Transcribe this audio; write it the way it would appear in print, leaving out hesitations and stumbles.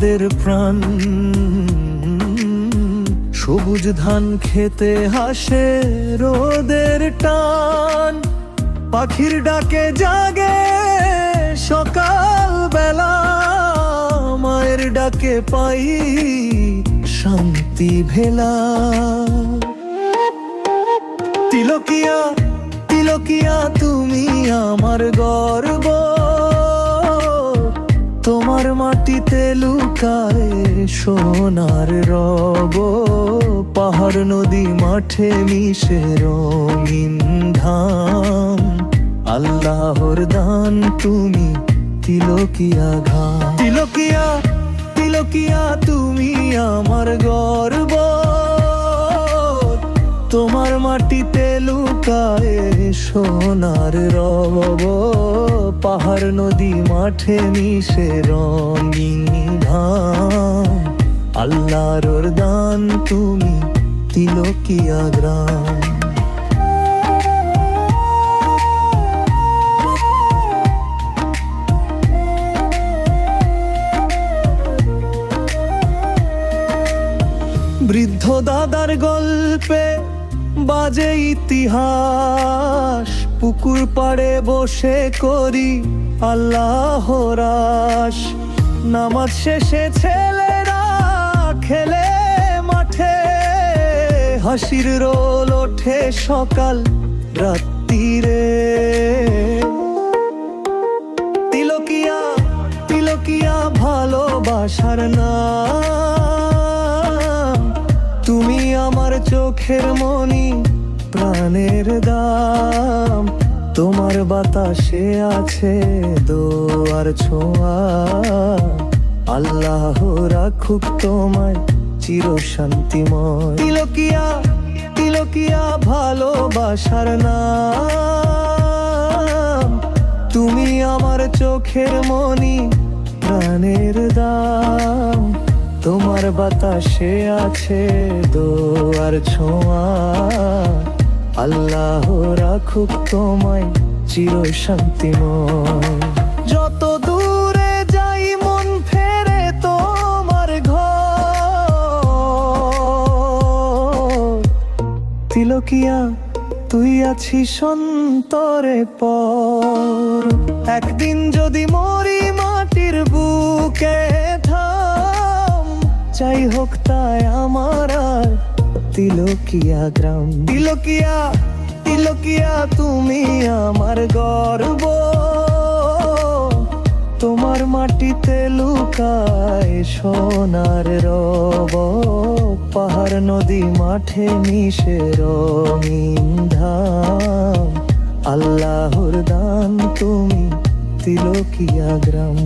আমাদের প্রাণ। সবুজ ধান খেতে হাসে রোদের টান, পাখির ডাকে জাগে সকাল বেলা, মায়ের ডাকে পাই শান্তি ভেলা। তিলকিয়া তিলকিয়া তুমি আমার গর্ব, তোমার মাটিতে লুকায় সোনার রব। পাহাড় নদী মাঠে মিশে রঙিন ধাম, আল্লাহর দান তুমি তিলকিয়া ঘাম। তিলকিয়া তিলকিয়া তুমি আমার গর্ব, তোমার মাটিতে লুকায় সোনার রব। পাহাড় নদী মাঠে মিশে রঙিন ধাম, আল্লাহর দান তুমি তিলকিয়া গ্রাম। বৃদ্ধ দাদার গল্পে বাজে ইতিহাস, পুকুর পাড়ে বসে করি আল্লাহর রাস। নামাজ শেষে ছেলেরা খেলে মাঠে, হাসির রোল ওঠে সকাল রাত্রিরে। তিলকিয়া তিলকিয়া ভালোবাসার নাম, তুমি আমার চোখের মনি প্রাণের দাম। তোমার বাতাসে আছে দোয়ার ছোঁয়া, আল্লাহ রাখুক তোমায় চির শান্তিময়। তিলকিয়া তিলকিয়া ভালোবাসার নাম, তুমি আমার চোখের মনি প্রাণের দাম। তোমার বাতাসে আছে দোয়ার ছোঁয়া, আল্লাহ রাখুক তোমায় চির শান্তিময়। যত দূরে যাই মন ফেরে তোমার ঘর, তিলকিয়া তুই আছিস অন্তরে পর। একদিন যদি মরি মাটির বুকে ঠাম, চাই হোক তাই আমার আর তিলকিয়া গ্রাম। তিলকিয়া তিলকিয়া তুমি আমার গর্ব, তোমার মাটিতে লুকায় সোনার রব। পাহাড় নদী মাঠে মিশে রঙিন ধাম, আল্লাহর দান তুমি তিলকিয়া গ্রাম।